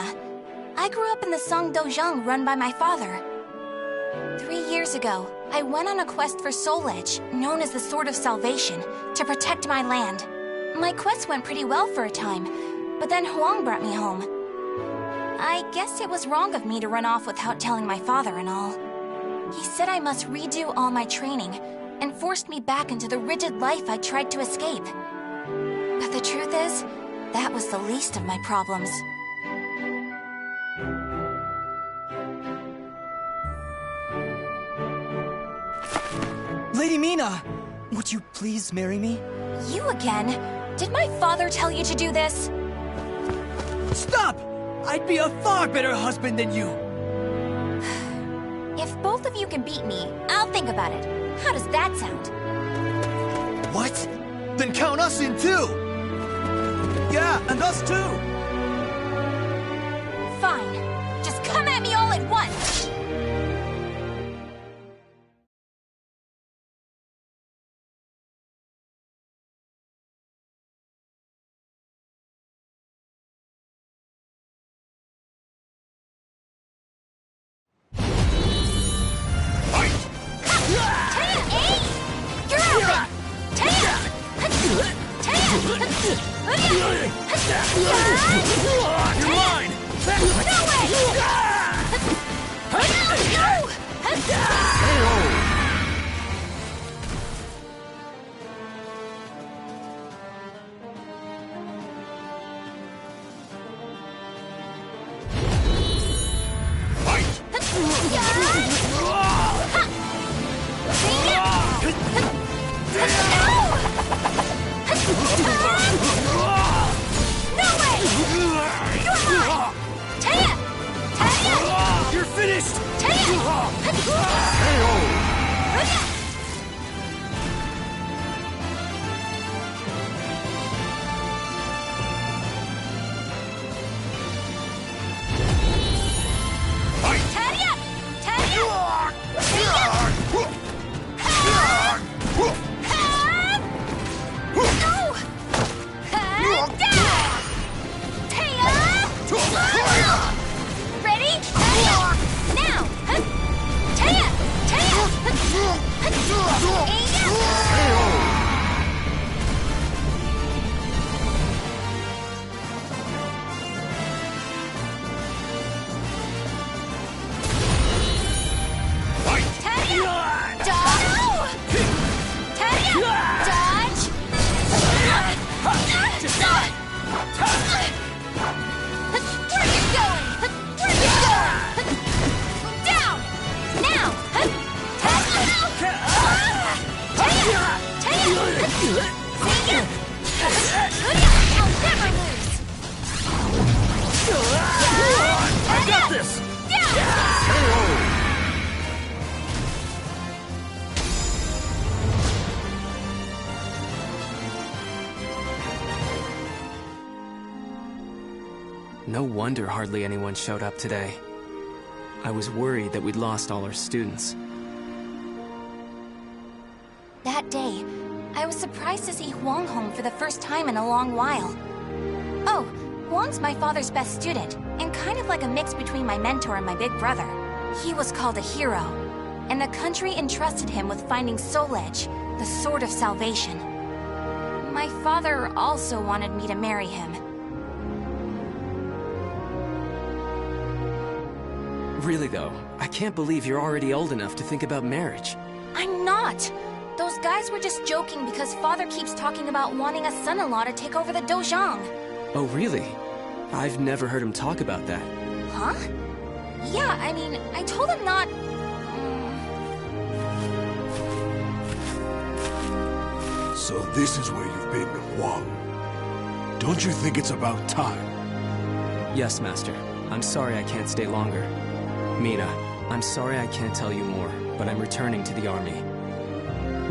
Mina. I grew up in the Seong Dojang run by my father. 3 years ago, I went on a quest for Soul Edge, known as the Sword of Salvation, to protect my land. My quest went pretty well for a time, but then Huang brought me home. I guess it was wrong of me to run off without telling my father and all. He said I must redo all my training, and forced me back into the rigid life I tried to escape. But the truth is, that was the least of my problems. Lady Mina! Would you please marry me? You again? Did my father tell you to do this? Stop! I'd be a far better husband than you! If both of you can beat me, I'll think about it. How does that sound? What? Then count us in too! Yeah, and us too! Fine. Just come at me all at once! You're mine! No way! You're finished! I got this! No wonder hardly anyone showed up today. I was worried that we'd lost all our students. That day, I was surprised to see Huang home for the first time in a long while. Oh, Huang's my father's best student, and kind of like a mix between my mentor and my big brother. He was called a hero, and the country entrusted him with finding Soul Edge, the Sword of Salvation. My father also wanted me to marry him. Really though, I can't believe you're already old enough to think about marriage. I'm not! Those guys were just joking because father keeps talking about wanting a son-in-law to take over the Dojang. Oh really? I've never heard him talk about that. Huh? Yeah, I mean, I told him not... So this is where you've been, Huang. Don't you think it's about time? Yes, Master. I'm sorry I can't stay longer. Mina, I'm sorry I can't tell you more, but I'm returning to the army.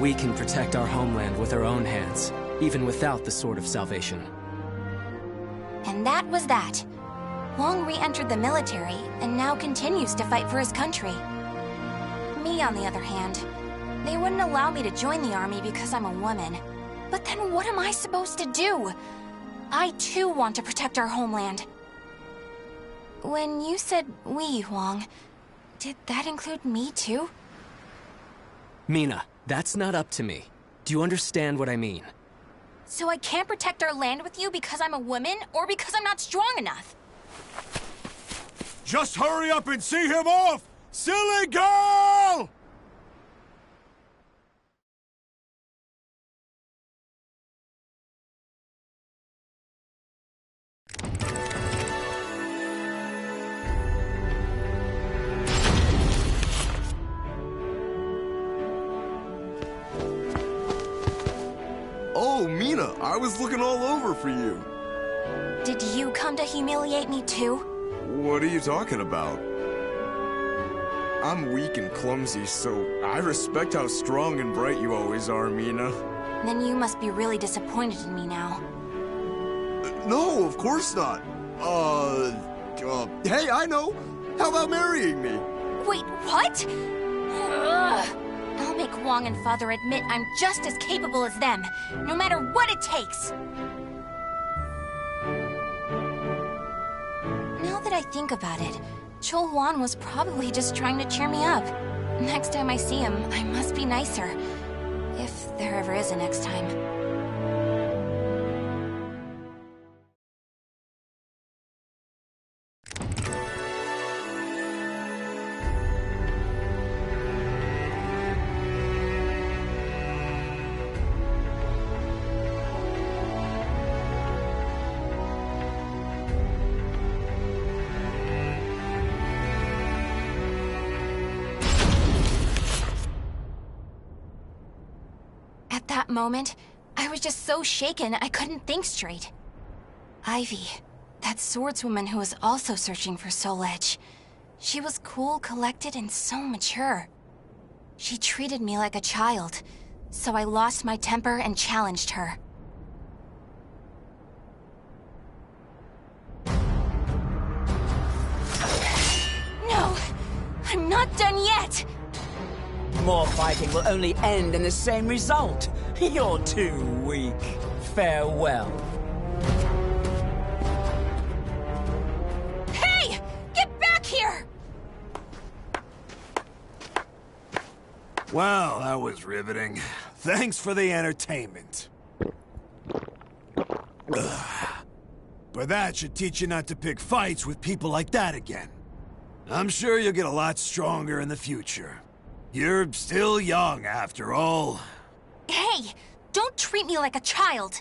We can protect our homeland with our own hands, even without the Sword of Salvation. And that was that. Huang re-entered the military, and now continues to fight for his country. Me, on the other hand, they wouldn't allow me to join the army because I'm a woman. But then what am I supposed to do? I too want to protect our homeland. When you said we, Huang, did that include me too? Mina, that's not up to me. Do you understand what I mean? So I can't protect our land with you because I'm a woman, or because I'm not strong enough? Just hurry up and see him off! Silly girl! Oh, Mina, I was looking all over for you. Did you come to humiliate me too? What are you talking about? I'm weak and clumsy, so I respect how strong and bright you always are, Mina. Then you must be really disappointed in me now. No, of course not. Hey, I know. How about marrying me? Wait, what? Ugh. I'll make Huang and Father admit I'm just as capable as them, no matter what it takes. Now that I think about it, Chol Huan was probably just trying to cheer me up. Next time I see him, I must be nicer. If there ever is a next time. At that moment, I was just so shaken I couldn't think straight. Ivy, that swordswoman who was also searching for Soul Edge. She was cool, collected, and so mature. She treated me like a child, so I lost my temper and challenged her. No! I'm not done yet! More fighting will only end in the same result. You're too weak. Farewell. Hey! Get back here! Well, that was riveting. Thanks for the entertainment. Ugh. But that should teach you not to pick fights with people like that again. I'm sure you'll get a lot stronger in the future. You're still young, after all. Hey! Don't treat me like a child!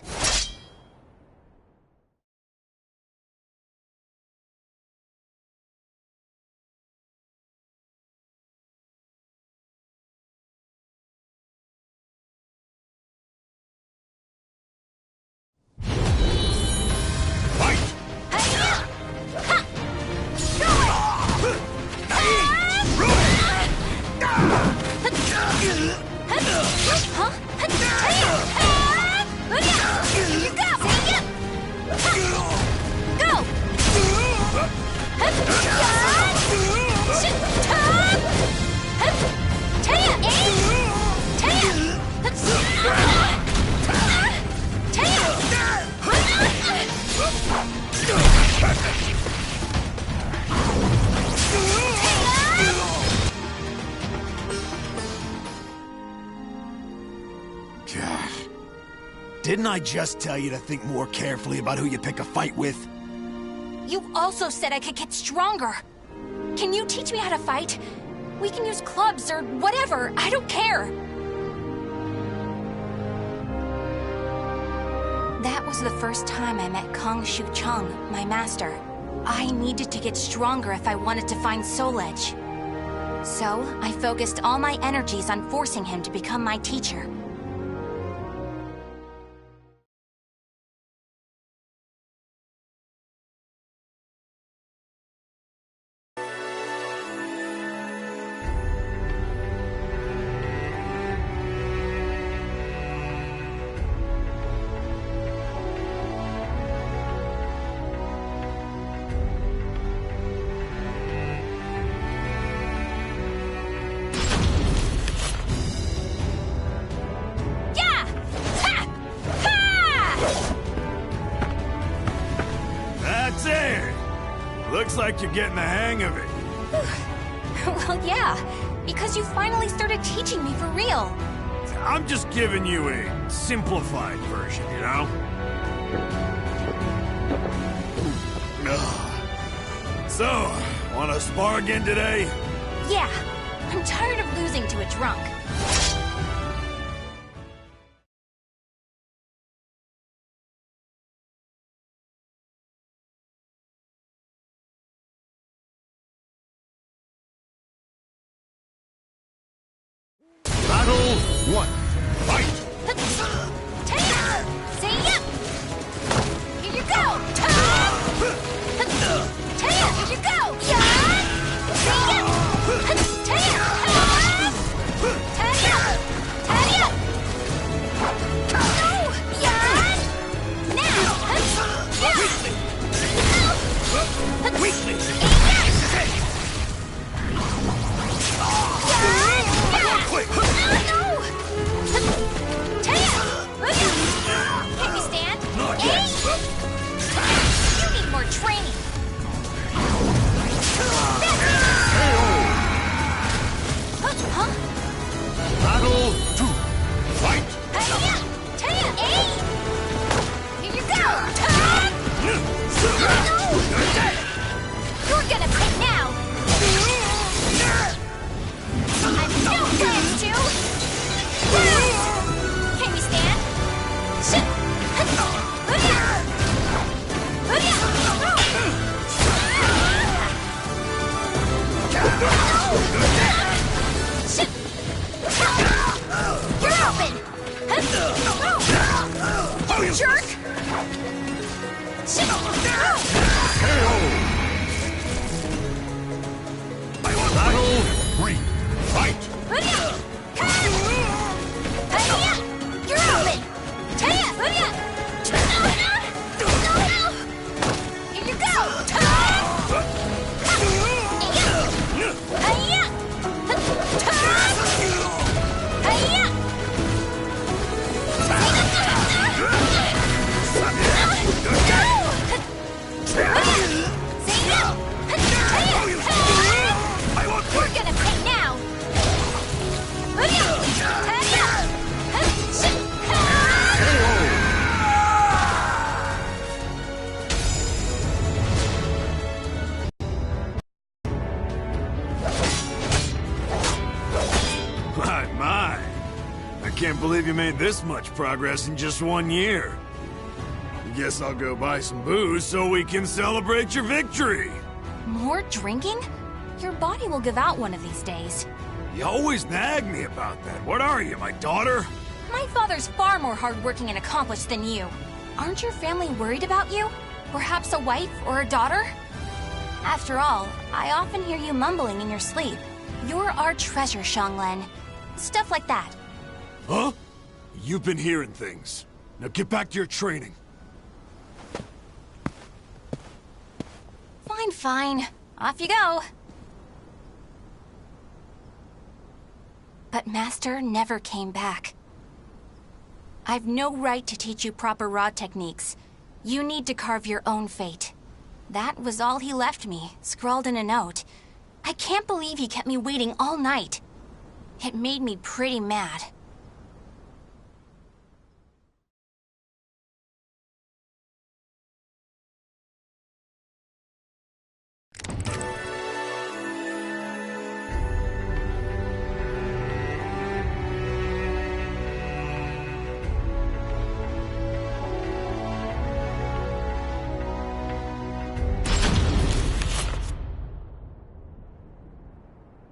God. Didn't I just tell you to think more carefully about who you pick a fight with? You also said I could get stronger. Can you teach me how to fight? We can use clubs or whatever. I don't care. That was the first time I met Kong Shu Chung, my master. I needed to get stronger if I wanted to find Soul Edge. So, I focused all my energies on forcing him to become my teacher. Looks like you're getting the hang of it. Well, yeah, because you finally started teaching me for real. I'm just giving you a simplified version, you know? So, wanna spar again today? Yeah, I'm tired of losing to a drunk. Battle 1. Fight! See ya! Here you go! Taya, here you go! Yeah! See ya! Taya! Taya! Taya! No! Yeah! Now! Yeah! Weakness! Quick! No! Taya! Can you stand? Not yet. You need more training. Huh? Battle 2. Fight! Taya! Taya! Hey! Here you go! No! You're gonna pay now! I've no plans to! Can you stand? Shit! Shit! You're open! You jerk! Shit! Battle 3. Fight! You're open! Taya! No! Here you go! You're gonna pay now! My. I can't believe you made this much progress in just 1 year. Guess I'll go buy some booze so we can celebrate your victory. More drinking? Your body will give out one of these days. You always nag me about that. What are you, my daughter? My father's far more hardworking and accomplished than you. Aren't your family worried about you? Perhaps a wife or a daughter? After all, I often hear you mumbling in your sleep. You're our treasure, Seong. Stuff like that. Huh? You've been hearing things. Now get back to your training. Fine. Off you go. But Master never came back. I've no right to teach you proper rod techniques. You need to carve your own fate. That was all he left me, scrawled in a note. I can't believe he kept me waiting all night. It made me pretty mad.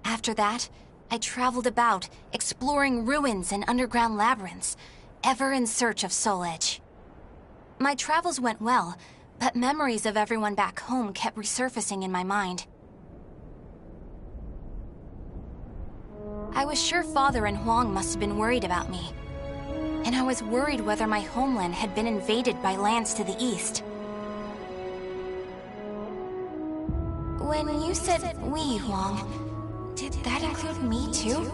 After that, I traveled about, exploring ruins and underground labyrinths, ever in search of Soul Edge. My travels went well, but memories of everyone back home kept resurfacing in my mind. I was sure Father and Huang must have been worried about me. And I was worried whether my homeland had been invaded by lands to the east. When you said we, Huang, did that include me too?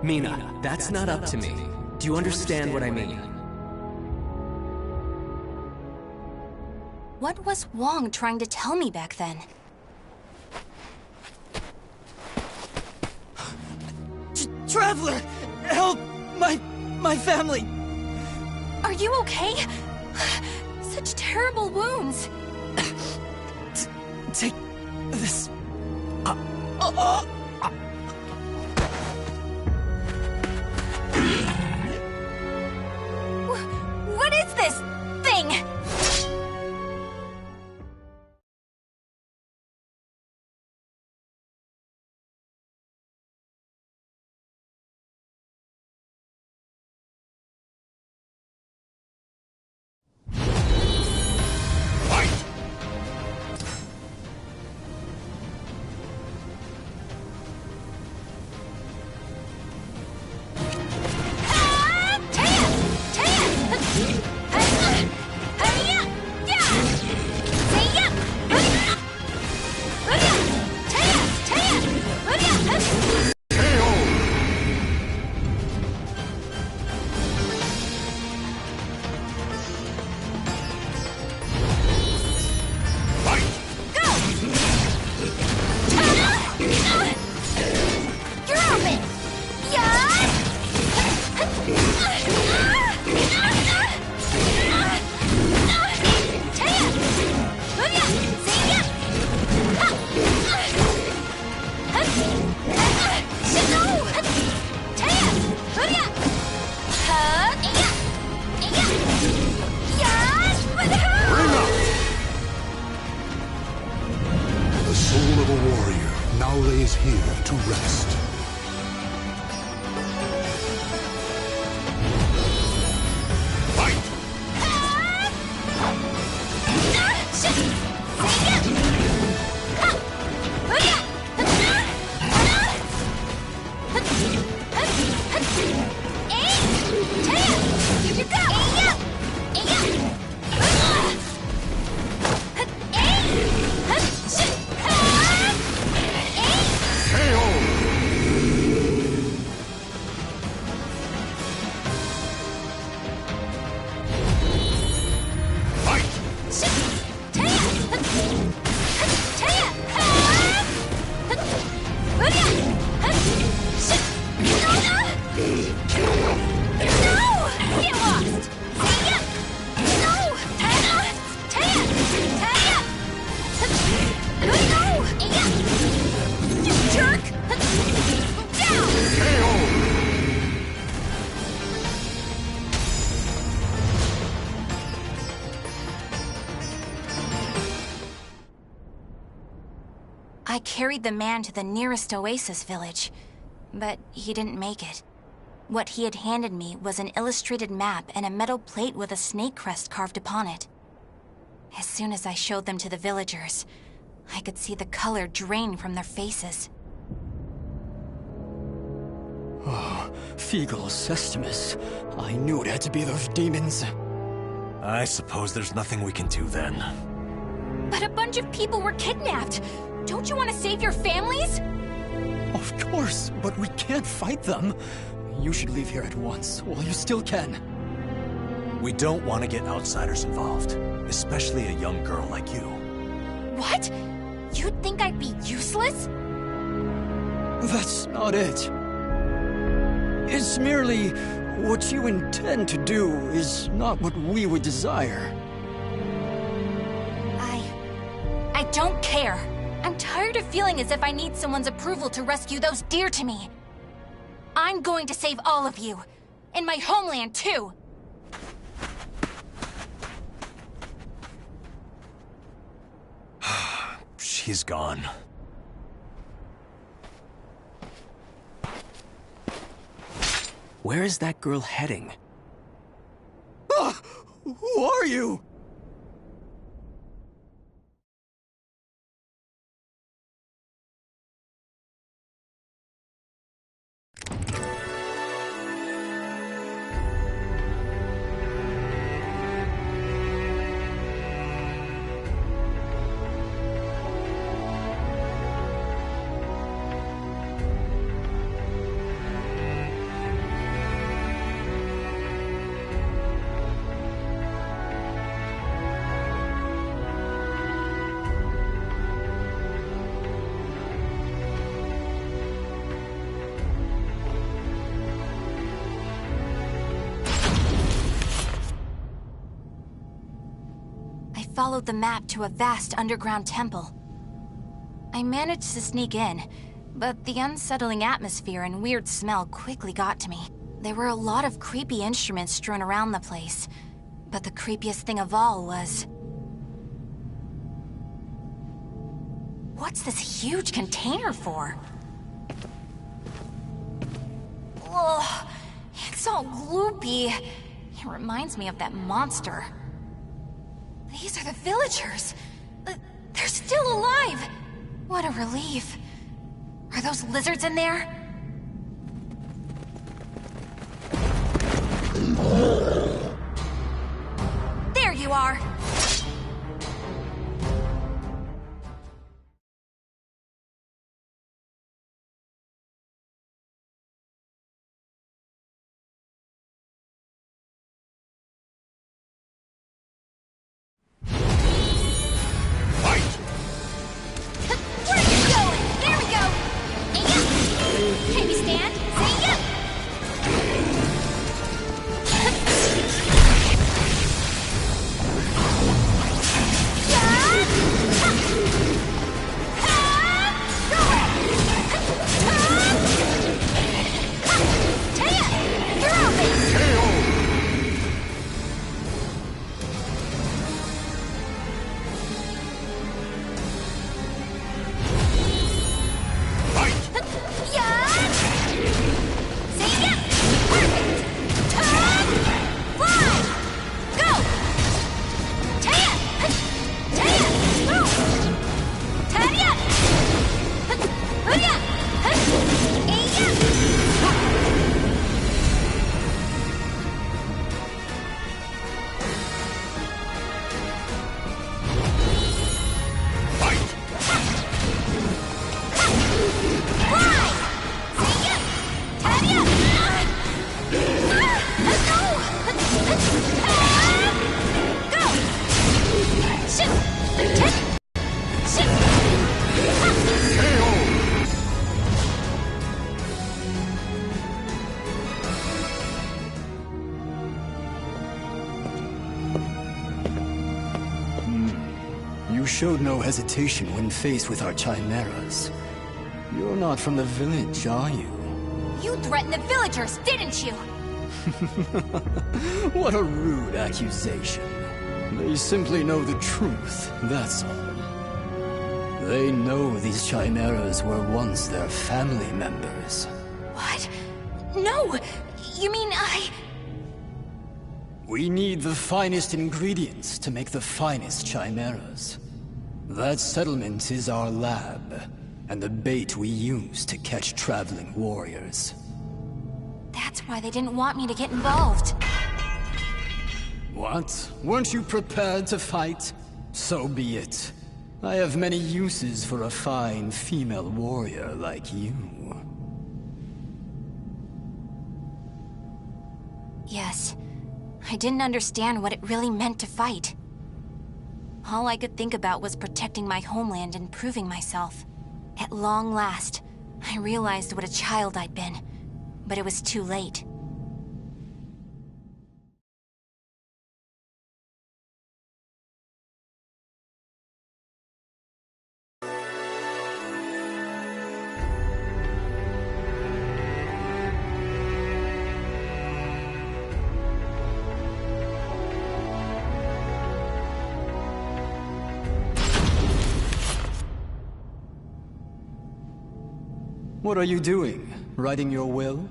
Mina, that's not up to me. Do you understand what I mean? What was Huang trying to tell me back then? Traveler! Help my family! Are you okay? Such terrible wounds. Take this. What is this thing? The soul of a warrior now lays here to rest. I carried the man to the nearest oasis village, but he didn't make it. What he had handed me was an illustrated map and a metal plate with a snake crest carved upon it. As soon as I showed them to the villagers, I could see the color drain from their faces. Oh, Fiegel, Sestimus. I knew it had to be those demons. I suppose there's nothing we can do then. But a bunch of people were kidnapped! Don't you want to save your families? Of course, but we can't fight them. You should leave here at once, while you still can. We don't want to get outsiders involved, especially a young girl like you. What? You'd think I'd be useless? That's not it. It's merely what you intend to do is not what we would desire. I don't care. I'm tired of feeling as if I need someone's approval to rescue those dear to me. I'm going to save all of you. And my homeland, too. She's gone. Where is that girl heading? Ah! Who are you? followed the map to a vast underground temple. I managed to sneak in, but the unsettling atmosphere and weird smell quickly got to me. There were a lot of creepy instruments strewn around the place, but the creepiest thing of all was... What's this huge container for? Ugh, it's all gloopy. It reminds me of that monster. These are the villagers. They're still alive. What a relief. Are those lizards in there? There you are. You showed no hesitation when faced with our chimeras. You're not from the village, are you? You threatened the villagers, didn't you? What a rude accusation. They simply know the truth, that's all. They know these chimeras were once their family members. What? No! You mean We need the finest ingredients to make the finest chimeras. That settlement is our lab, and the bait we use to catch traveling warriors. That's why they didn't want me to get involved. What? Weren't you prepared to fight? So be it. I have many uses for a fine female warrior like you. Yes. I didn't understand what it really meant to fight. All I could think about was protecting my homeland and proving myself. At long last, I realized what a child I'd been, but it was too late. What are you doing? Writing your will?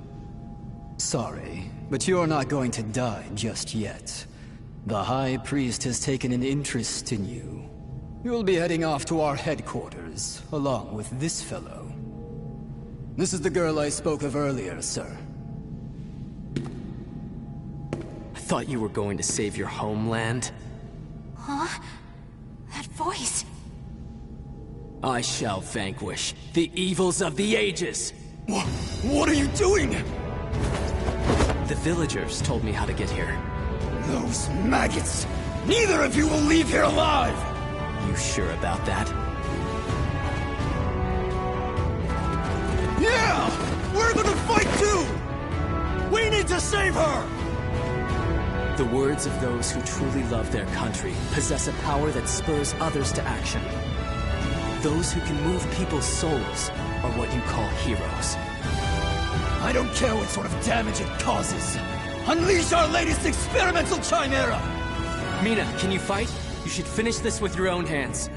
Sorry, but you're not going to die just yet. The High Priest has taken an interest in you. You'll be heading off to our headquarters, along with this fellow. This is the girl I spoke of earlier, sir. I thought you were going to save your homeland. Huh? That voice... I shall vanquish the evils of the ages! What are you doing? The villagers told me how to get here. Those maggots! Neither of you will leave here alive! You sure about that? Yeah! We're gonna fight too! We need to save her! The words of those who truly love their country possess a power that spurs others to action. Those who can move people's souls are what you call heroes. I don't care what sort of damage it causes. Unleash our latest experimental chimera! Mina, can you fight? You should finish this with your own hands.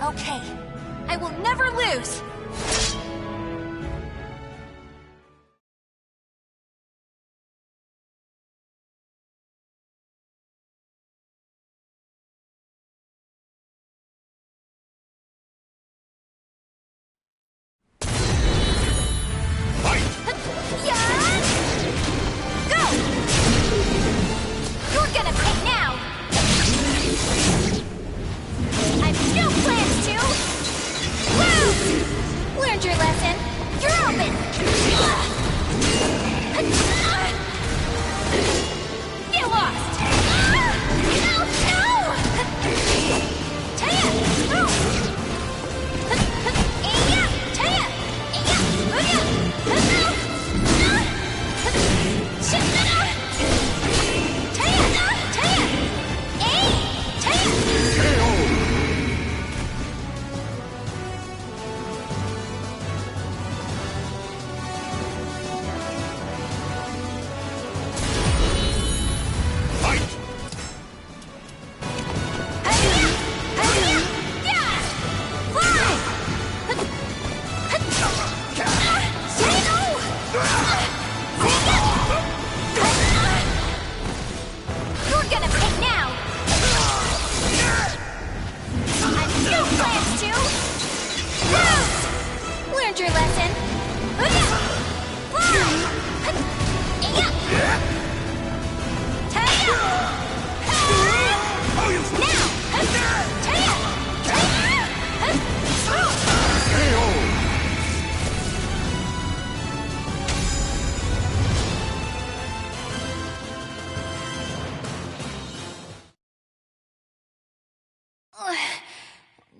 Okay. I will never lose!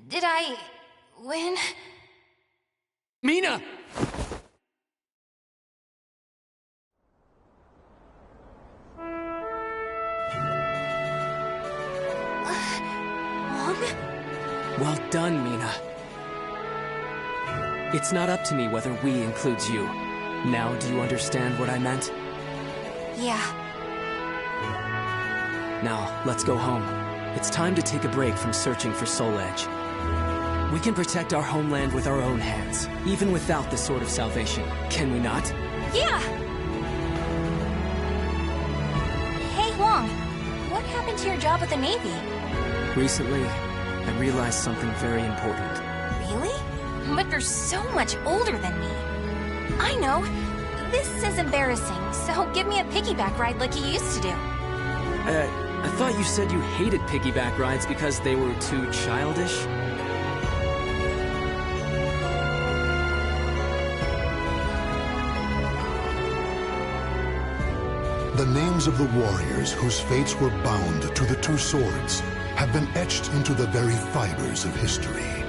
Did I win? Mina! Well done, Mina. It's not up to me whether we includes you. Now, do you understand what I meant? Yeah. Now, let's go home. It's time to take a break from searching for Soul Edge. We can protect our homeland with our own hands, even without the Sword of Salvation, can we not? Yeah! Hey, Huang. What happened to your job at the Navy? Recently, I realized something very important. Really? But you're so much older than me. I know. This is embarrassing, so give me a piggyback ride like you used to do. I thought you said you hated piggyback rides because they were too childish? The names of the warriors whose fates were bound to the two swords have been etched into the very fibers of history.